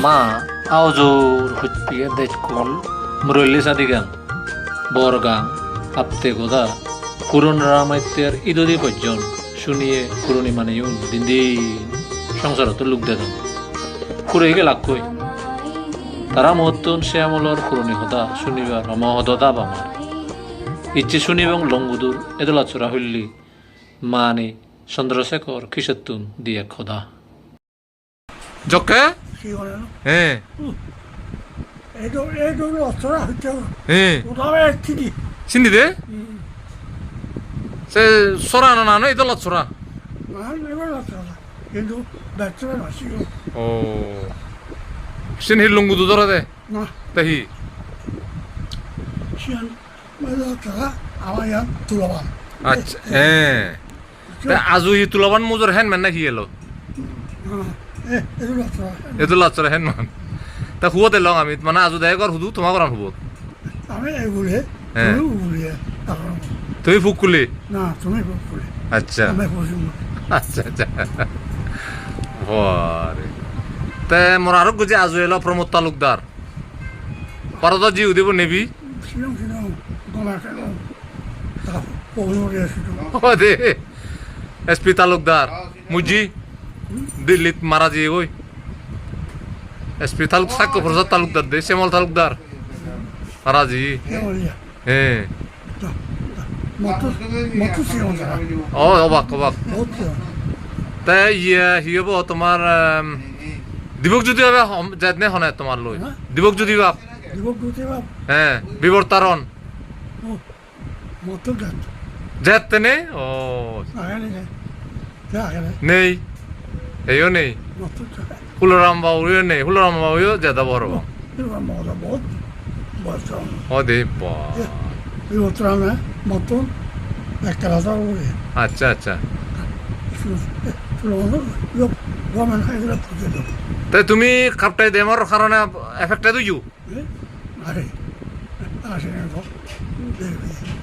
আমা আওজোর হইপিয়ে দেখকল মুরল্লি সাদিগান বরগাং আপতে গোদা পুরন রামাইতের ইদদি পর্যন্ত শুনিয়ে পুরনি মানে দিন দিন সংসারত লোক দেন পুরো হিগে লাগ কই তারা মহত্তন সে আমলর পুরনি হদা শুনিবার মহদদা বামার ইচ্ছে শুনিবাং লঙ্গুদুর এদলা চোরা হইলি মানে চন্দ্রশেখর কিশোত্তুন দিয়ে খোদা জকে হ্যাঁ হ্যাঁ চিনি দে সে সরা না না এটা লচ্ছরা কিন্তু ব্যর্থরা নসিল ও সিন হি লুঙ্গু দুধরা দে না তাহি সিয়ান মাদাতা আমায়ান তুলাবান আচ্ছা হ্যাঁ তা আজু হি তুলাবান মুজর হেন মান না কি এলো এদু লচ্ছরা হেন মান তা হুয়া দে লং আমি মানে আজু দেয় কর হুদু তোমার করান হুবত আমি এগুলে হ্যাঁ। তুমি বলিয়ে তুমি ফুকুলি না তুমি বলে আচ্ছা আমি বুঝি আচ্ছা আচ্ছা বারে তে মোর আরো গুজে আজু এলো প্রমোদ তালুকদার পারদ জি উদিব নেবি সিলং গলা কেন তা পৌঁছে এসেছিল ও দে এসপি তালুকদার মুজি দিল্লিত মারা যে ওই এসপি তালুক সাক্ষ্য প্রসাদ তালুকদার দে শ্যামল তালুকদার মারা জি কেমলিয়া হ্যাঁ মতো সিলং ও অবাক অবাক বহুত তাই ইয়ে হিয়ব তোমার দিবক যদি হবে যাতনে হনে তোমার লই দিবক যদি বাপ দিবক দুতে বাপ হ্যাঁ বিবর্তারণ মতো গাত যাতনে ও আগে আগে নেই এইও নেই মতো হুলরাম বাবুও নেই হুলরাম বাবুও যেটা বড় 이거 뭐다 뭐 뭐죠? অদে বা 이거 트라네 뭐또 백달아서 우리 আচ্ছা আচ্ছা 그러면 이거 보면 하이드라 부재도 তাই তুমি খাপটাই দেমর কারণে এফেক্ট দুইও 아래 아시는 거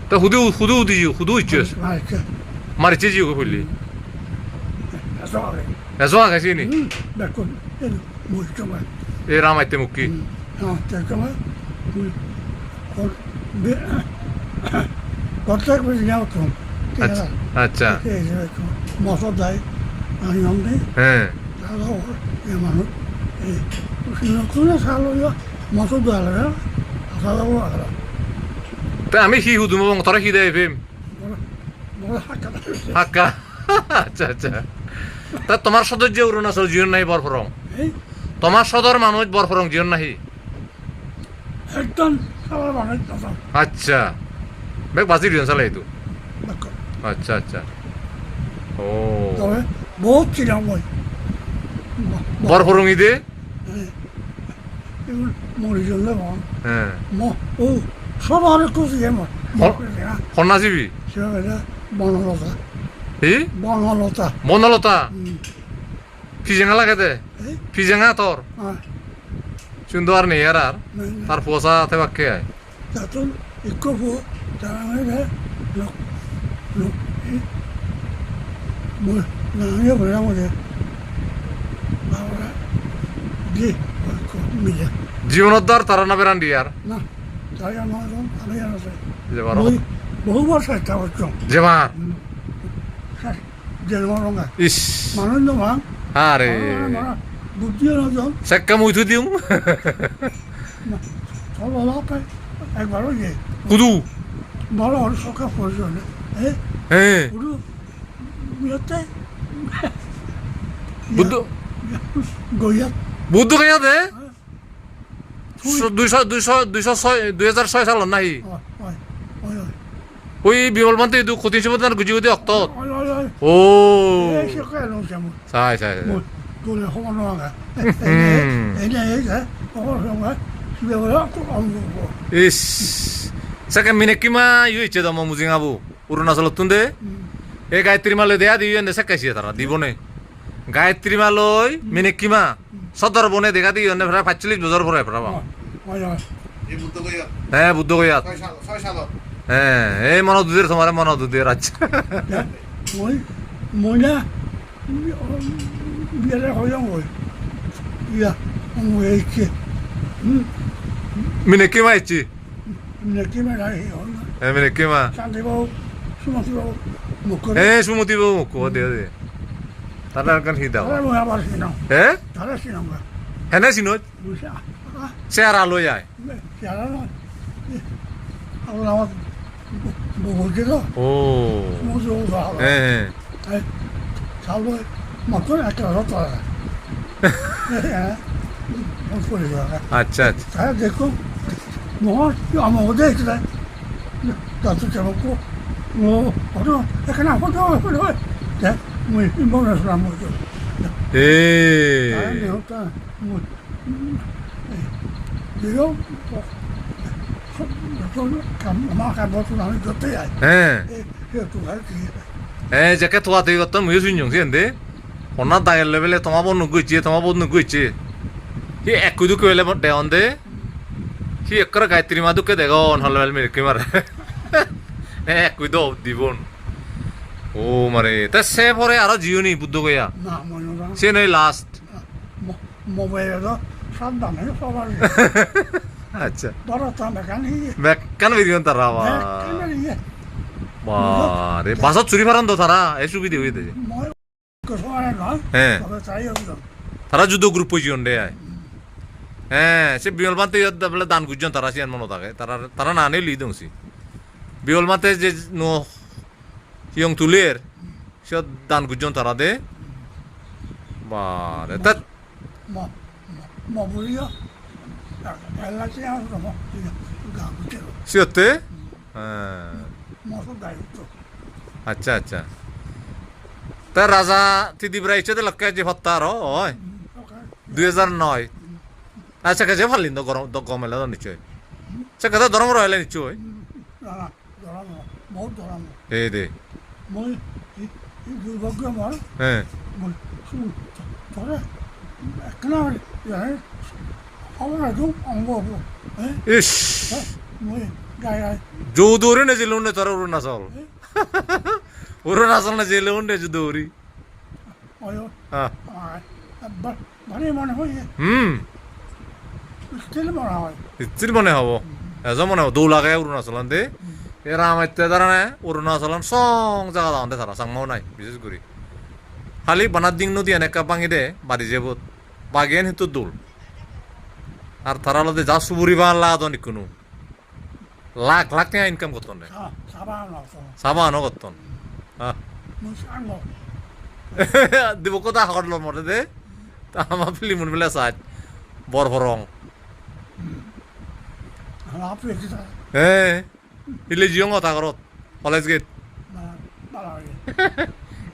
তা হুদু হুদু দিও হুদু ইচ্ছস 마이크 মারিছে জিও কইলি 그래서 아래 এজো আগাছিনি 몇건 뭐 있잖아 এ রামাইতে মুক্কি 잠깐만 어떻게 그러냐고 좀 আচ্ছা আচ্ছা মশাদাই আনিয়মে হ্যাঁ তাহলে এমন এই কোনে সালোয়া মশাদালা আসাদাও আগলা তা আমি হি হুদু মং তোরা হি দেই ফেম বড় হাক্কা হাক্কা আচ্ছা আচ্ছা তা তোমার সদর যে অরুণাচল জীবন নাই বরফরং এই তোমার সদর মানুষ বরফরং জীবন নাহি একদম সারা মানে দাদা আচ্ছা বেগ বাজি দিন চালাই তো দেখো আচ্ছা আচ্ছা ও তবে বহুত ছিলাম ওই বরফরং ইদে মরি জন্য হ্যাঁ ও সব অনেক খুশি এমন কন্যা জীবী সেটা বনলতা হি বনলতা বনলতা ফিজেঙ্গা লাগে দে ফিজেঙ্গা তোর সুন্দর নেই আর তার পোষা আছে বাক্যে আয় তাতন একটু তারা লোক লোক নামিয়ে বলে আমাদের বাবারা দিয়ে মিলে জীবনোদ্ধার তারা না বেরান আর না তাই আমার আমি জানাতে যে বারো বহুবার চেষ্টা করছো যে মা জন্মরঙা ইস মানুষ নয় আরে বুদ্ধিও নজন সেক্কা মুইথু দিও সব অলাপে একবারও গিয়ে কুদু বড় ওর সকা প্রয়োজন হ্যাঁ পুরো ইয়েতে বুদ্ধ গইয়া বুদ্ধ কেয়া দে 2006 সাল নাই ওই বিমল মান্তে দু ক্ষতি হিসেবে গুজি গুজি অক্ত ও সাই সাই তোলে হওয়ানো আগা এনে এসে হওয়ার 집에 와갖고 안 먹고. ইস সাকে মিনে কিমা ইউ ইচ্ছে দম মুজিং আবু অরুণাচল তুন্দে এ গায়ত্রী মালয় দেয়া দিও এনে সাকাইছি তারা দিবনে গায়ত্রী মালয় মিনে কিমা সদর বনে দেখা দিও এনে প্রায় 45 বছর পরে প্রায় 맞아. 이 무더거야. হ্যাঁ বুদ্ধ গয়াত 서이사도. হ্যাঁ এই মনোদুদের তোমার মনোদুদের আচ্ছা 뭐냐? 미안해 허영 거. 야, 뭐 이렇게 미네키마 있지? 느낌이 나요. 에 미네키마. 산티고 숨어서 먹거든. 에 수모티보 먹고 어디. 다라간 히다. 다른 거 해봐시나? 에? 잘하시는 거야. 헤나시노 무시야. 아, 세아라로야. 잘하나? 하고 나와 뭐 어디서 오. 무서워서 하고. 에. 잘로 먹고 아까 줬다. 예. 못 보이가. 아차. 잘 됐고 뭐 아무 어디 있어. 나도 잡고 뭐 어디 그냥 호도 네. 뭐 이모는 사람 뭐죠. 에. 없다. 뭐 이거 마카 버튼 안에 줬대야. 에. 그것도 갈지. 에 자켓 토가 되게 어떤 무슨 용세인데? 혼나 다일 레벨에 통화번호 그 있지, 통화번호 그 있지. 이 에쿠도 그 레벨 대원데. 이 에크라 가이트리 마도 그 내가 온 할레벨 이렇게 말해. 에쿠도 디본. 오 말해. 다 세포레 알아 지우니 부도고야. 나 뭐는 세네 라스트. 뭐 왜요? 산다네 소발이. 아차. 돌았다면 가니. 맥간 비디온 따라와. 네, 와, 네 마사 줄이바란도 달아. SUV 되게 되지. 뭐그 소안에 나. 예. 그거 자유도. 타라주도 그룹 포지션데. 예, 세 비올만테 여다 블라 단 구전 타라시안 모노다게. 타라 나네 리동시. 비올만테 제 노 형 둘레. 셔 단 구전 타라데. 와, 다 뭐 물이요? 엘라시아서 뭐 이거 가고요. 시었대? 예. 뭐서 다이또. अच्छा अच्छा तर राजा तिदिब्राईचे तर लक्काचे फत्तार होय 2009 अच्छा कसे फालिंद गरम द गमेला द निश्चय से कदा दरम रहले निश्चय 나 돌아모 못 돌아모. ए दे 뭐이 그거 뭐? 예 뭐 돌아. 그날 야. 아무래도 안 보고. 에? इश 뭐 가야 जोदोरी ने जिलों ने तरह उरुणाचल उरुणाचल ने जिलों ने जोदोरी 어요. हाँ 많이 많이 होई. 스틸 많아. इतनी बने हवो ऐसा मने 2 लाख है उरुणाचल अंदे ये राम इतने तरह ने उरुणाचल सॉन्ग जगह दांडे तरह संगमाव नहीं विशेष करी खाली बनादिंग नदी अनेक कापांगी दे बारी जेबुत बागेन हितु दूल আর তারা লদে যা সুবুরি বাংলা আদো নিকুনু লাখ লাখ টাকা ইনকাম করতন রে 사방 나서. সাবা আনো করতন 뭐싼 거. দিব কথা হরল মরে দে তা আমার ফিলিমুন বেলা সাজ বর ভরং 하나 앞에 기사. এ ইলে জিয়ং কথা করত কলেজ গেট 말하게.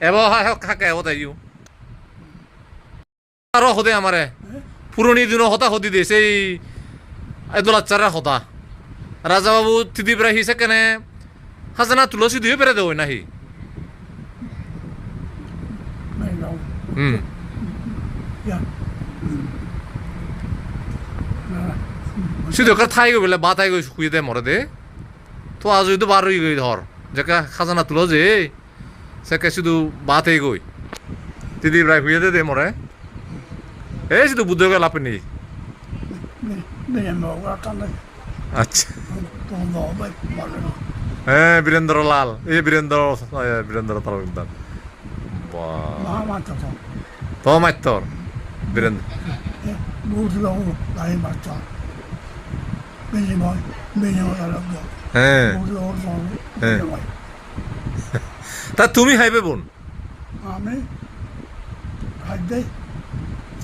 এবা খাকে হতা ইউ আর হদে আমারে পুরনি দিন হতা হদি দে সেই এদুলাচ্চারা হতা রাজা বাবু তিদিবরা হি সেখানে হাজানা তুলসী দিয়ে পেরে দেবো নাহি 매너. হুম 야. শুধু কার থাইগো বলে বা থাইগো শুয়ে দে মরে দে তো আজ তো বারোই গই ধর যাকে খাজানা তুলো যে সেকে শুধু বা থাইগই তিদিবরা শুয়ে দে মরে এই শুধু বুদ্ধ গেল আপনি 매너 뭐가 간다. আচ্ছা 또 너무 말로. হ্যাঁ বীরেন্দ্র লাল এই বীরেন্দ্র তালুকদার বাহ 마음한테서. তো মাইতর বীরেন্দ্র 모두가 나이 맞자. 매니머 달라고. হ্যাঁ 모두가 오르서. 네. তা তুমি হাইবে বোন 아멘. 할때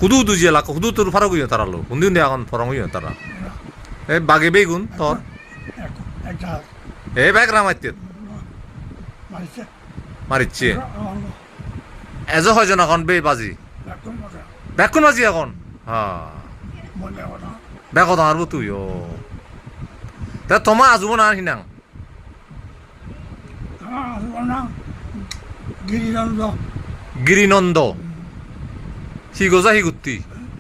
হুদু দুজিয়া লাক হুদু তোর ফারাগুই তারালো হুন্দি হুন্দি এখন ফরাগুই তারা এ বাগে বেগুন তোর 애자 এ ব্যাগ রামাইতে 맛있어. মারিচ্ছে 어. এজ হয় জন এখন বে বাজি 나쁜 거다. ব্যাকুন বাজি এখন হ্যাঁ 뭐냐고나. ব্যাগ আর তুই ও তা তোমা আজুব না হিনাং 아, 그거나 길이란도 গিরিনন্দ হিগোজা হিগুত্তি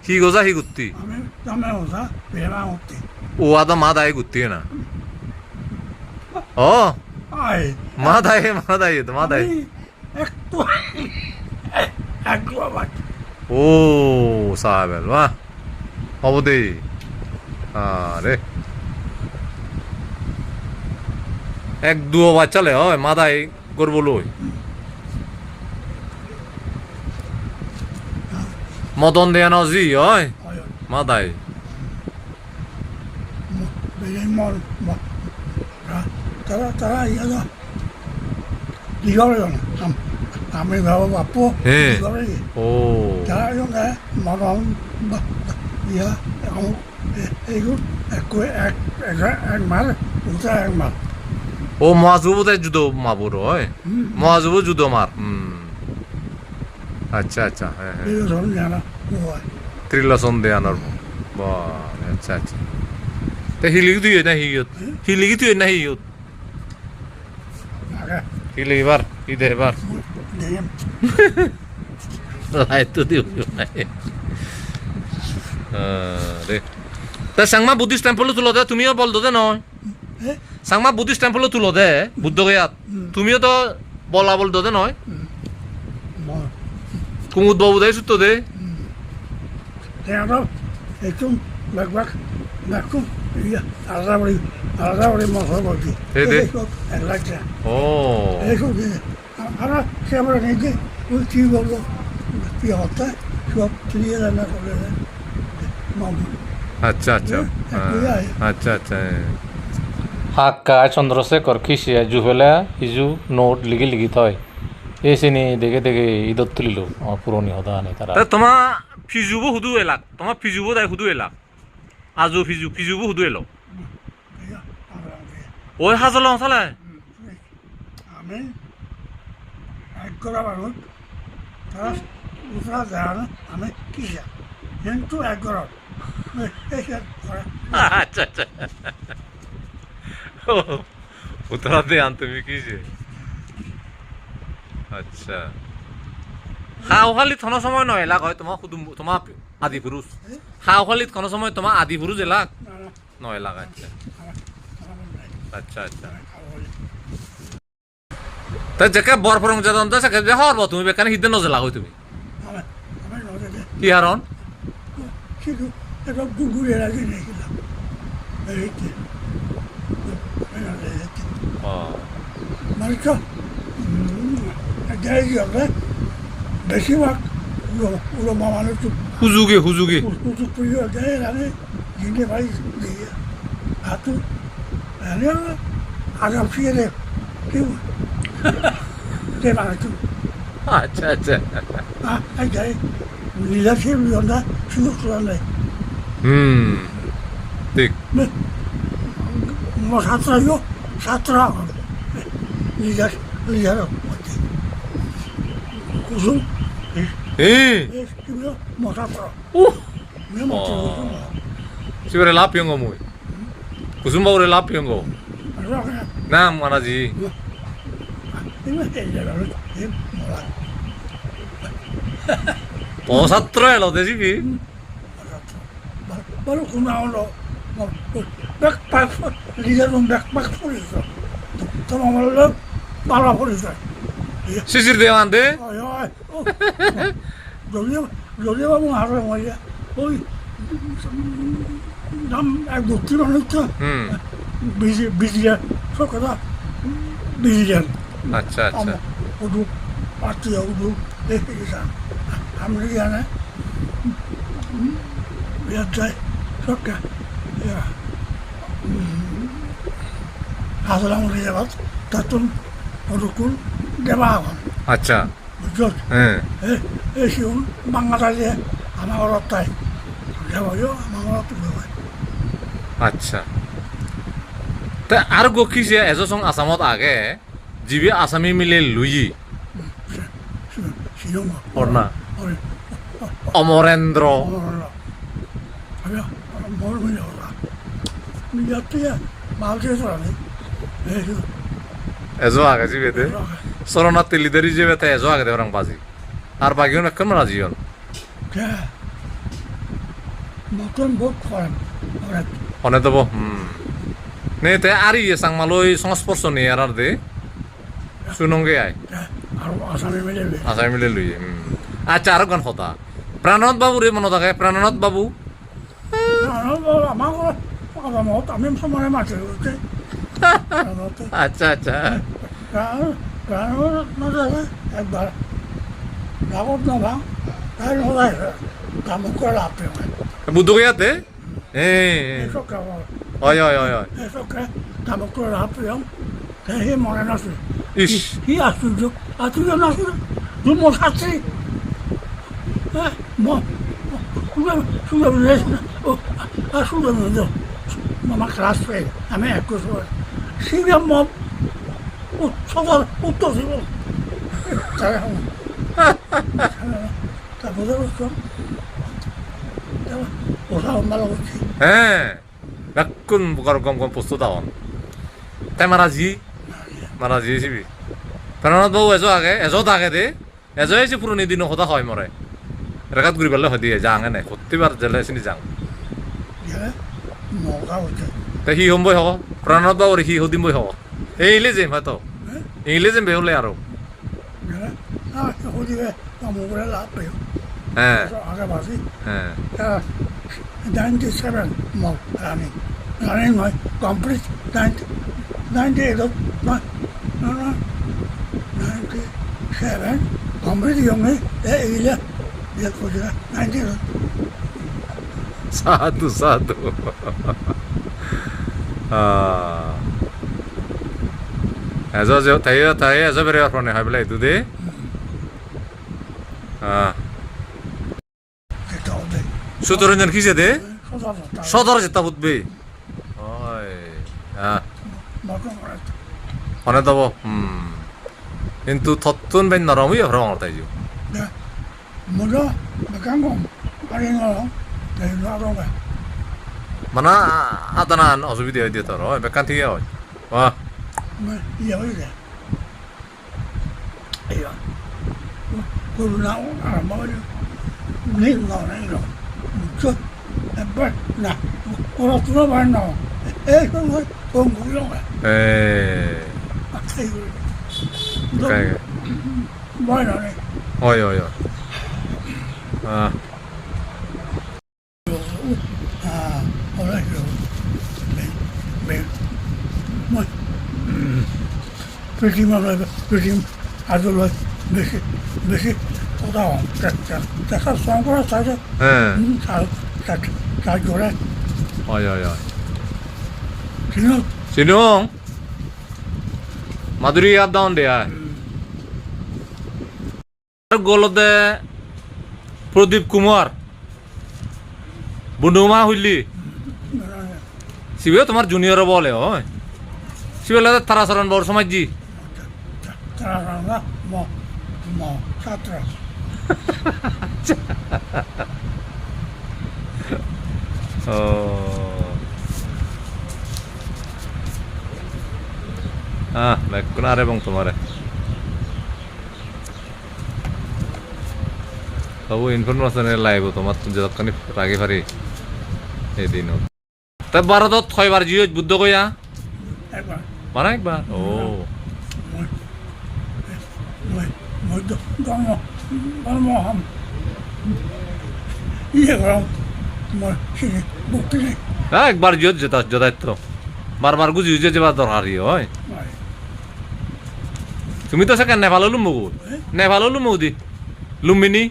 হিগোজা হিগুত্তি 남의 오사 배랑 없지. ও আদা মা দায় গুত্তি না ও 아이. মা দায় মা দায় মা দায় 액도 액도 맞. 오 사벨 와 হ'ব দেই আরে এক দুও বাচ্চালে হয় মাদাই করবো লই মদন দেয়ানো জি হয় হয় মাদাই বেজাই মন তারা ইয়াদা 이거를 남의 가고 바쁘 예. 이거를 오 자용에 만원 이야 아무 이거 액말 우사 액말 ও মহাজুবতে জুদো মাবুর হয় মহাজুব জুদো মার আচ্ছা আচ্ছা হ্যাঁ হ্যাঁ 이거 소리잖아 뭐 ত্রিলসন দেয়ানোর বা আচ্ছা আচ্ছা তে হিলিগি তুই না হিয়ত হিলিগি তুই না হিয়ত 나가 হিলি এবার ইদে এবার 내가 লাইতো দিও নাই রে তা সাংমা বুদ্ধিস্ট টেম্পল তুলো দে তুমিও বল দে নয় 에? সাংমা বুদ্ধিস্ট টেম্পল তুলো দে বুদ্ধ গয়াত তুমিও তো বলা বল দে নয় 뭐 কুমুদ বাবু দেয় সুতো দে 내가 좀 막고 이야 알아버리 먹어보지 네네. 알았지 ও eso que ahora se habrá que un chivo piota suap tria na kole mam আচ্ছা আচ্ছা আচ্ছা আচ্ছা হাক্কা চন্দ্রশেখর খিসিয়া জুফেলা ইজু নোট লিগি লিগি থয় এই চিনি দেখে দেখে ঈদত তুলিল পুরনি হদা আনে তারা তা তোমার ফিজুবো হুদু এলাক তোমার ফিজুবো দাই হুদু এলাক আজু ফিজুবো হুদু এলো ya habrá ওই হাজল চালে আমি এক করা মানুষ তারা উতরা যায় না আমি কিসা কিন্তু এক করা আচ্ছা আচ্ছা উত্তরা দে আন তুমি কিসে আচ্ছা হাওখালিত কোনো সময় নয় এলাক হয় তোমার শুধু তোমার আদি পুরুষ হাওখালিত কোনো সময় তোমার আদি পুরুষ এলাক নয় এলাক আচ্ছা আচ্ছা আচ্ছা তা যেকে বরফরং যাদন তো সেকে যে হরব তুমি বেকানে হিদে নজলা হই তুমি আমি নজরে কি হারন শুধু একটা গুগুরে রাখি রেখেছিলাম এইতে ও মানে তো দেয় গেলে বেশিরভাগ উলো মামানো তো হুজুগে হুজুগে উঁচু প্রিয় দেয় আমি জিনে ভাই দিয়ে হাতু আগাম ফিরে কেউ তে বানাতো আচ্ছা আচ্ছা এই যাই নিলাসের বিয়ন্দা সুযোগ করা নাই ঠিক সাঁতরাইও সাঁতরা লিজার মধ্যে কুসুম এই মশা করা উহ সিবারে লাভ পিয়ঙ্গ মুই কুসুম বাবুরে লাভ পিয়ঙ্গ নাম মানাজি পঁচাত্তর এলো দেখিবি baru kunaon lo backpack lihat dong backpack polis lo sama malam pala polis lo শিশির দেওয়ান দে ayo jadi apa mau harus mau ya oi nam aku kira itu busy ya so kata busy ya আচ্ছা আচ্ছা udah pasti ya udah bisa ambil ya nih lihat saya Soka, ya. Hasalam lewat, tatun orukul dewan. আচ্ছা Betul. হ্যাঁ Siun mangatalnya ama orang tay. Dewa yo ama orang tu dewa. আচ্ছা তা আর গকিছে এজসং আসামত আগে জিবি আসামি মিলে লুই Siung. অর্ণা Oi. অমরেন্দ্র Orang. Apa? Mau punya orang. Lihat ya, mau dia tu ni. এজো আগে জিবে দে সরনা তেলিদারি জিবে তে এজো আগে দেওয়ার বাজি আর বাকি অনেক কম রাজিয়ন Ya. Mungkin buat koran. Orang. অনে দেব নে তে আর ইয়ে সাংমালই সংস্পর্শ নেই আর দে শুনঙ্গে আয় Ya. Aru asal ini ni. আসামি মিলে লুই আচ্ছা আর গান হতা প্রাণনাথ বাবু রে মনে থাকে প্রাণনাথ বাবু আমাকে আমি সময় মাঠে উঠে আচ্ছা আচ্ছা একবার রাবত নভা তাই নয় কাম করে লাভ বুদ্ধ গিয়াতে এ এসব হয় হয় হয় হয় এসব কাম করে লাভ হে মনে নাছিল ইস হি আশ্চর্য নাছিল তুই মোর শাস্ত্রী হ্যাঁ শুনে আমার ক্লাস ফেল আমি এক বছর শিবের মত সবার উত্তর ছিল তারপরে ওরা ভালো করছি হ্যাঁ বেকুন বুকার গম গম পোস্ত দাওন তাই মারাজি হিসিবি প্রাণনাথ বাবু এজো থাকে দে এজো এসে পুরনি দিন সদা হয় মরে রেখাত ঘুরি পেলে হয় দিয়ে যাঙে নাই প্রত্যেকবার জেলে চিনি যাং মগা হচ্ছে তাই হি হম বই হব প্রাণনাথ বাবুর হি হদিম বই হব এই ইংলিজেম হয়তো ইংলিজেম বেহলে আরো ওদিকে কামড়ে লাভ পেয়ে হ্যাঁ আগে বাসি হ্যাঁ 97 month running my complete 98 of my 97 complete young area dia kuja 90 সাধু সাধু এজো যে তাই এজো বেরে আপনে হয় বলে দুদে এটা হবে সুতরঞ্জন কি দে সদা সদর যেতা বুঝবে ওই হ্যাঁ মাকে অনে দেব কিন্তু থত্তুন বেন নরমই হরং তাই যু 네 뭐죠 메kan고 아니요 네 나로가 মানে আদানান অসুবিধা হয়ে দিয়ে তোর বেকান থেকে হয় বাহ 뭐 이해가 이거 그러나 아마도 네 나오네요 저 나 오라 들어봐요 에이 그거 공부용아 এ 아이고 কাই 뭐라네 হয় হয় হয় 뭐라요 뭐 그지마가 그지 아들로 বেশি কোথাও দেখা সংকরা থাকে হ্যাঁ তার জোরে হয় হয় হয় কিন্তু সিনুং মাধুরী আপ ডাউন দে আয় গলদে প্রদীপ কুমার বুনুমা হইলি শিবে তোমার জুনিয়র বলে হয় শিবে তারা সরণ বড় সমাজ জি তারা ছাত্র ও বেকুন আরে এবং তোমারে সবু ইনফরমেশন লাইব তোমার যতখানি রাগে পারি এদিন তা ভারতত ছয়বার জিও বুদ্ধ কইয়া একবার মানে একবার ও ধর্ম ইয়ে করাম মুক্তি নেই হ্যাঁ একবার জিও যথার্থ বারবার গুজি উজে যাবার দরকারি হয় তুমি তো সেখানে নেপাল লুম মগু নেপাল লুম মৌদি লুম্বিনি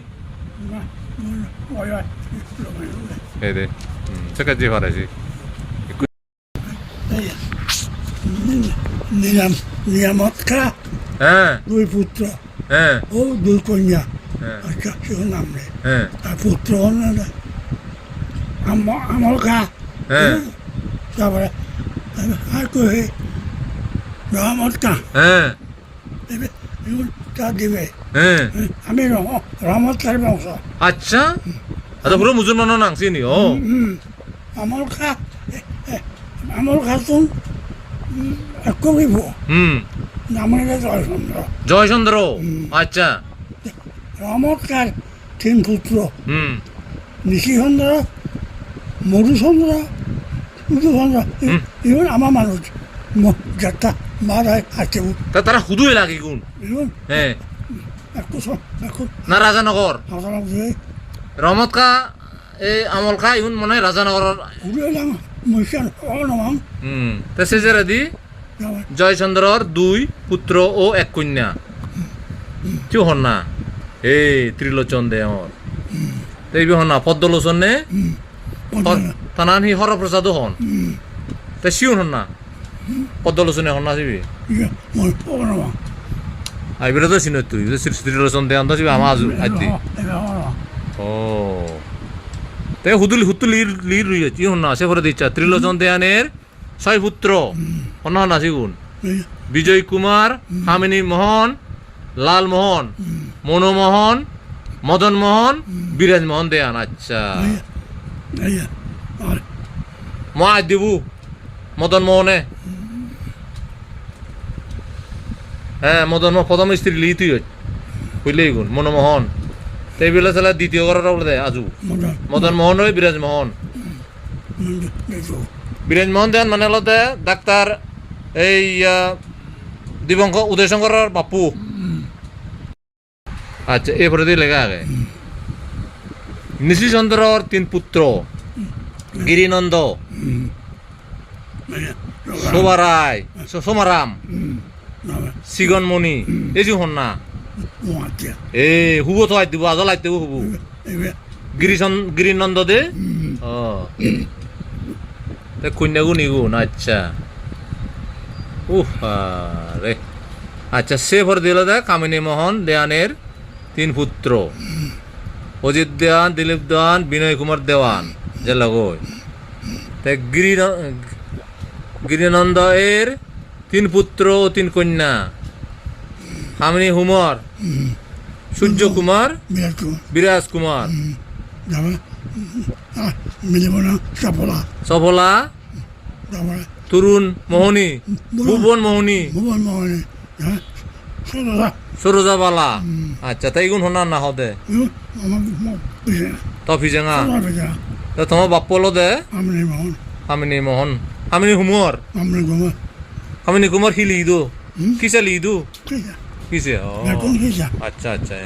এই দে সেখানে যে পারাইছি নিয়ামত খা হ্যাঁ দুই পুত্র হ্যাঁ ও দুই কন্যা হ্যাঁ আচ্ছা সেও নাম নেই হ্যাঁ আর পুত্র আমল খা হ্যাঁ তারপরে আর কই রহমত খা হ্যাঁ তা দিবে হ্যাঁ আমি রহমত খার বংশ আচ্ছা আচ্ছা পুরো মুসলমানও নাংছি নি ও আমল খাতুন কবিব নামের জয়চন্দ্র জয়চন্দ্র আচ্ছা রহমত খার তিন পুত্র হুম নিশিচন্দ্র মধুচন্দ্র সূর্যচন্দ্র ইভেন আমার মানুষ যাত্রা মারায় আছে তা তারা হুদুই লাগে গুণ ইভেন হ্যাঁ একটু না রাজানগর হাসানাম দিয়ে রহমত কা এই আমল খা ইহুন মনে হয় রাজানগরের 우리랑 무시한 어나왕 তে সেজেরাদি 나와 জয়চন্দ্রর 2 পুত্র ও 1 কন্যা কি হন না এই ত্রিলোচন দেওর এই হন না পদ্মলোচন নে তানান হি হরপ্রসাদ হন তে শিউন হন না পদ্মলোচনে হন না সিবি 이게 뭐 어나왕 আইবিরা তো সিন তুই ত্রিলোচন দেওন তো সিবি আমা আজু আইতি 내가 어나왕 ও তে হুতুল লির রুই কি হন না সে করে দিচ্ছা ত্রিলোচন দেয়ানের 6 পুত্র হন না সিগুন বিজয় কুমার হামিনী মোহন লাল মোহন মনোমোহন মদন মোহন বিরাজ মোহন দেয়ান আচ্ছা 나야 아 মা দিবু মদন মোহনে হ্যাঁ মদন মোহন প্রথম স্ত্রী লি তুই বুঝলেই গুণ মনোমোহন তাই বেলা চালা দ্বিতীয় করার দে আজু 뭐다 মদন মোহন ওই বিরাজ মোহন 내줘 বিরাজ মোহন দেন মানে হলো দে ডাক্তার এই দিবঙ্ক উদয়শঙ্করের বাপু আচ্ছা এরপরে দিয়ে লেখা আগে নিশিচন্দ্রর 3 পুত্র গিরিনন্দ 나야 শোভারায় সোমারাম 나와 সিগনমণি এই যে হন না 뭐한테 এ হুবো তো আই দিব আজল আইতে হুবো 이게 গিরিনন্দ দে ও তে কন্যাগু নিগুন আচ্ছা উহ রে আচ্ছা সে ভর দিল দে কামিনী মোহন দেয়ানের 3 পুত্র অজিত দেওয়ান দিলীপ দেওয়ান বিনয় কুমার দেওয়ান যে লগই তে গিরিনন্দ এর 3 পুত্র ও 3 কন্যা কামিনী হুমর সূর্য কুমার 미라도 বিরাজ কুমার 나와 아 밀리보나 사보라 সফলা 나와 তরুণ মোহনী ভুবন মোহনী 뭐만 뭐니 야 살아라 সরোজাবালা আচ্ছা তাই গুণ হনার না হদে 이거 아마 뭐 비세 তফিজেঙা 살아라 তা তোমার বাপ্পলো দে 아무리 뭐 কামিনী মোহন কামিনী হুমর 아무리 뭐 কামিনী কুমার হি লিদু কিসে লিদু 그야 কিসে ও 내 공기자 আচ্ছা আচ্ছা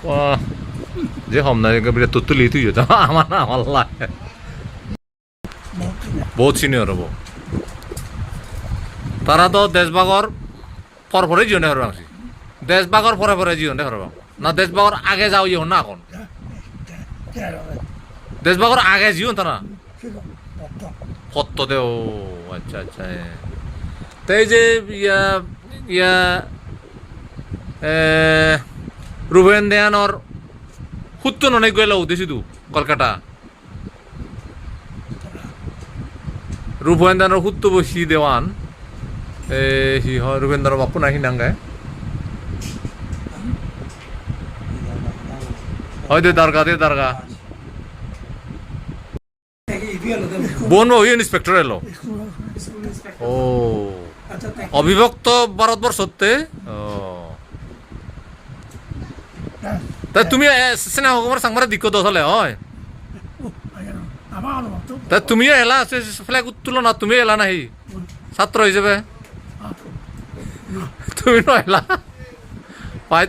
와 যে হম না বিরাট তুত্তু লিদু ইয়ে আমার না আল্লাহ 뭐 그냥 বহুত সিনিয়র হব তারা তো দেশভাগর পরে জীবনে হরবাং দেশভাগর পরে জীবনে হরবাং না দেশভাগর আগে যাও ইহন না এখন 깨라 দেশভাগর আগে জীবন তারা 지금 없다 কত দে ও আচ্ছা আচ্ছা তাই যে ইয়া ইয়া রুবেন দেয়ানর হুত্তন অনেক গেল উদ্দেশ্যিত কলকাতা রুবেন দেয়ানর হুত্ত বসি দেওয়ান হি হয় রুবেন্দ্র বাপু নাহি নাঙ্গায় হয় দে দারগা বোন ও ইন্সপেক্টর এলো ও অবিভক্ত ভারতবর্ষতে ও তাই তুমি স্নেহ কুমার সাংবাদিক দিক্ক দলে হয় 아마도 없다 তাই তুমিও এলা ফ্ল্যাগ উত্তোলন না তুমি এলা নাহি ছাত্র হিসেবে তুমি নয়লা পাই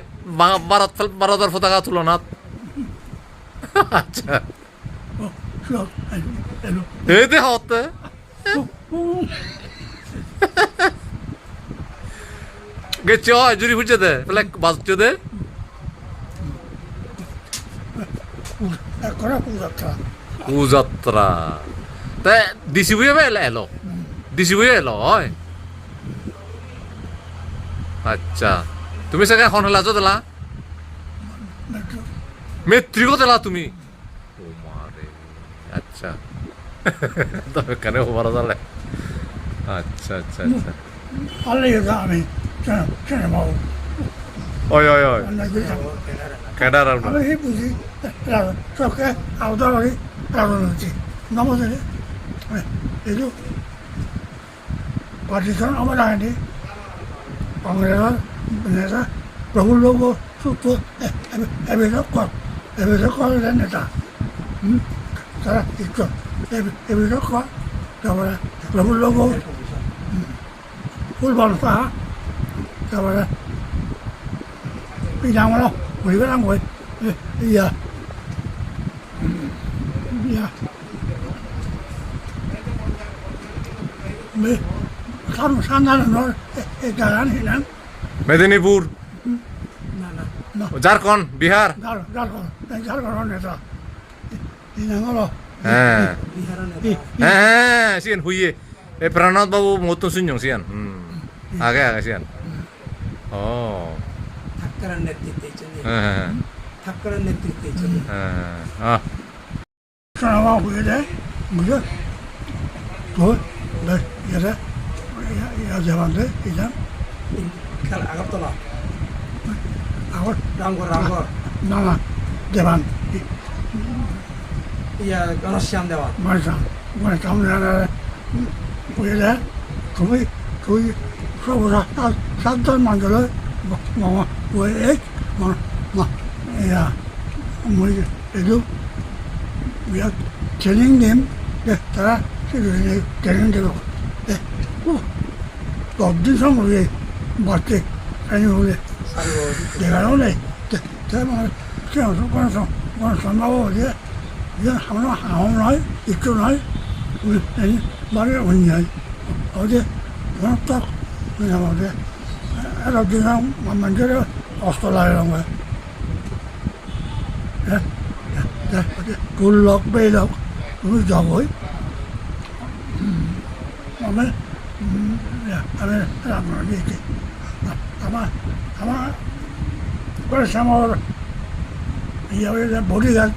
ভারতের পতাকা তুলনাত আচ্ছা 그거 아니 এতে হতে গেছে হয় জুরি ফুটছে দে ফ্ল্যাগ বাজছে দে 그래 꾸졌다 কুযাত্রা তে দিছি বুয়ে এলো দিছি বুয়ে এলো হয় আচ্ছা তুমি চাগে এখন হলা দিলা মেট্রিক দিলা তুমি ও মারে আচ্ছা তবে কেন হবার জালে আচ্ছা আচ্ছা আচ্ছা 빨리 다음에 저는 뭐 ওই ওই ওই 안 나게 cadre 아마 해보지 라도 저게 아우다라기 라도는지 넘어서네 얘도 바지선 아마 나한테 방에서 내가 러블로고 또 에베서 거를 냈다 응? 살아 있죠 에베서 거 저번에 러블로고 꿀벌사 저번에 비장으로 우리가 한 거야 야 Ya. Me sandalan var. Dalan hilan. Medinipur No. Jharkhand Bihar Jalgon এটা. Hilan holo. হ্যাঁ হ্যাঁ সিয়ান হুইয়ে এ প্রাণনাথ বাবু মতো শুনছং সিয়ান আগে আগে সিয়ান ও ঠাক্করের নেতৃত্বে চলে হ্যাঁ হ্যাঁ ঠাক্করের নেতৃত্বে চলে হ্যাঁ Sana huye de. Muje. তো এটা যাবান্তে ইলাম খেলা আগরতলা আবার রামগড় না না দেবান ইয়া ঘনশ্যাম দেওয়া মাইসাম মানে সামনে বুঝলে তুমি তুই সব সাতজন মানুষ মামা ওই এক মা ইয়া মই এদু বিয়া ট্রেনিং দিম তারা ট্রেনিং দেব দশদিন সঙ্গে বাচ্চে ট্রেনিং হলে দেখানো নেই তেমন কোনো সম্ভব হচ্ছে যে আমরা হাম নয় একটু নয় বাড়ি অন্যায় ওদের তো আমাদের একটা দিন মানুষের কষ্ট লাগে আমাকে ফুল লোক বেই লোক তুমি যাবই আমি রান্না দিয়েছি আমার করেছে আমার ইয়ে বডিগার্ড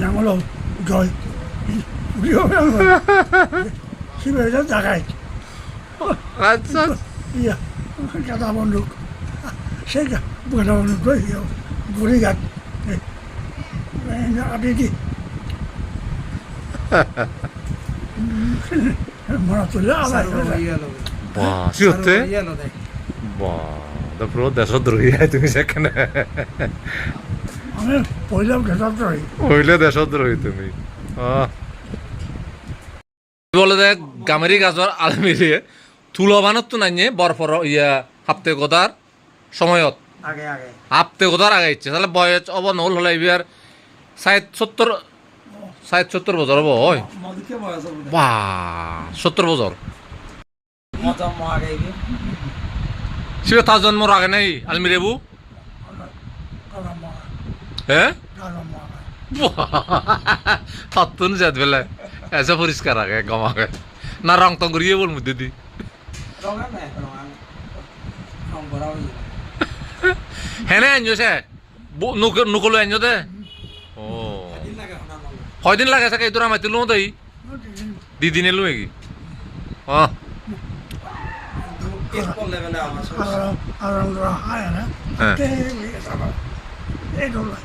নামলো জয় শিবের জায়গায় আচ্ছা ইয়া গাদা বন্দুক সেই গাদা বন্দুক বডিগার্ড আদিটি মনে তুলে আলাদা 와 시었대? ইয়ালো দেয় 와나 프로 대서들이 তুমি সেখানে আমি পয়লাম গেছাত্রই হইলে দেশদ্রোহী তুমি বলে দেখ গামেরি গাছর আলমিরিয়ে তুলো বানত নাইয়ে বরফর ইয়া হাপ্তে গোদার সময়ত আগে আগে হাপ্তে গোদার আগে ইচ্ছে তাহলে বয়স অব নহল হলে এবার 60-70 বছর হব হয় মদিকে বয়স বা 70 বছর মজা আগে শিবে তার জন্মর আগে নাই আলমিরেবু হ্যাঁ তত্তুন যাত বেলা এসে পরিষ্কার আগে গম আগে না রং টং করিয়ে বল মধ্যে দি রঙা না রং করা হই হেনে আনছো সে নুকলো আনছো দে ও দিন লাগে না মল কয়দিন লাগে সাকে তোরা মাতি লো তাই দি দিনে লো কি ও এরপর লেভেলে আমার আরামরা হায় না এই ডলাই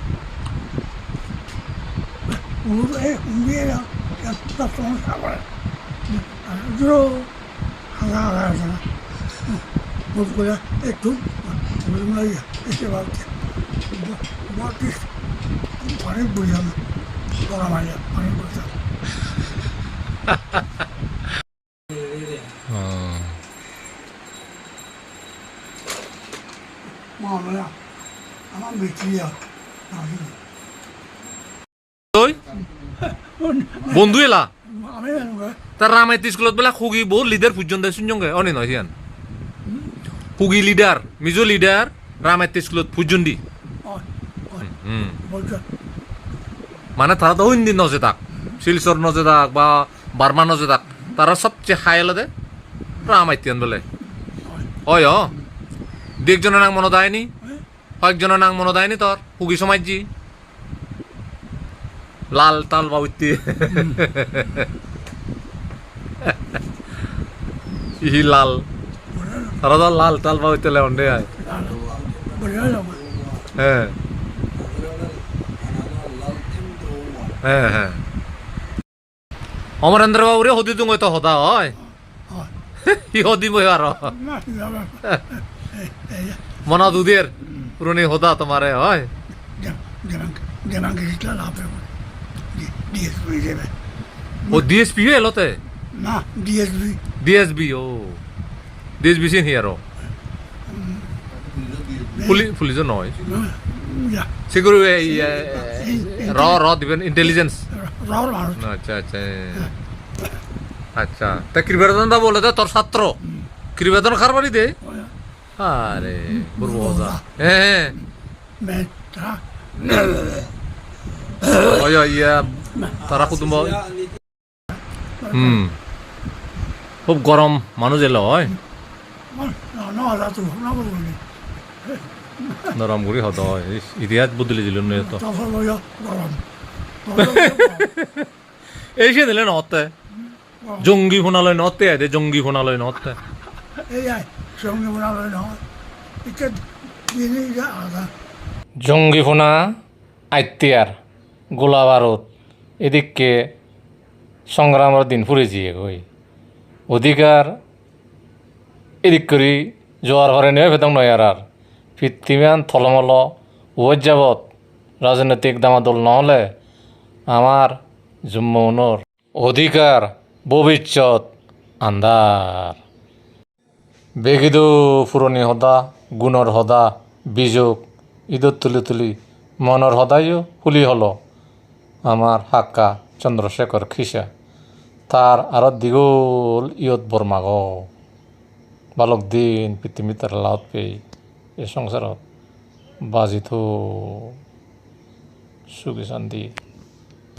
우리 우리가 딱 사고 주로 하나하나 뭐 그래 또 무슨 말이야 이게 맞지 뭐 반에 보이잖아 뭐라 말이야 반에 보이잖아 뭐야 아마 며칠이야 তুই বন্ধু এলা আমি জানো তার রামাইতি স্কুলত বেলা খুগি বহু লিডার পর্যন্ত শুনজঙ্গে অনে নয় সিয়ান খুগি লিডার মিজো লিডার রামাইতি স্কুলত পর্যন্ত বলছো মানে তারা তো হিন্দি নজে থাক শিলচর নজে থাক বা বার্মা নজে থাক তারা সবচেয়ে হাই এলাদে রামাইতিয়ান বলে ওই দু একজনের নাম মনে দেয়নি কয়েকজনের নাম মনে দেয়নি তোর খুগি সমাজজি লাল তাল বাবুতি ই লাল তারা তো লাল তাল বাবুতি লেওন্ডে আয় বলছো হ্যাঁ হ্যাঁ হ্যাঁ অমরেন্দ্র বাবু রে হদি তুমি তো হতা হয় ই হদি বই আর না যাবে মনা দুধের পুরনি হতা তোমারে হয় যেমন কিছু লাভ ডিএসবি দেবে ও ডিএসপি এলোতে না ডিএসবি ডিএসবি ও ডিএসবি সিন হিয়ারো পুলিশ নয় Ja, সিকিউর র দিবেন ইন্টেলিজেন্স raar মানুষ আচ্ছা আচ্ছা আচ্ছা তা কৃবেদন দা বলে দে তোর ছাত্র কৃবেদন খার বাড়ি দে আরে বুড়বো হ্যাঁ men ta ওই ইয়া তারা কুটুম্ব খুব গরম মানুষ এলো হয় no la tu no lo ni নরম গুড়ি হত ইতিহাস বদলে দিল না তো ta solo yo goram এই সে দিলে নতে জঙ্গি ফোনালয় নতে আদে জঙ্গি ফোনালয় নতে ei ai song no la no ikke ni ja ada জঙ্গিফোনা আইতিয়ার গোলা বারুদ এদিককে সংগ্রামের দিন ফুরেছিয়ে গই অধিকার এদিক করি জোয়ার হরে নিয়ে ফেতাম নয় আর পৃথিবীয়ান থলমল ওর যাবৎ রাজনৈতিক দামাদল নহলে আমার জুম্মনের অধিকার ভবিষ্যৎ আন্ধার বেগিদু পুরনি হদা গুণর হদা বিযোগ ঈদত তুলি তুলি মনের হদাইও হুলি হলো আমার হাক্কা চন্দ্রশেখর খিসা তার আরো দীঘল ইয়ত বর্মাগ বালক দিন পৃথিবীতার লাউত পেয়ে এ সংসারত বাজিত সুখী শান্তি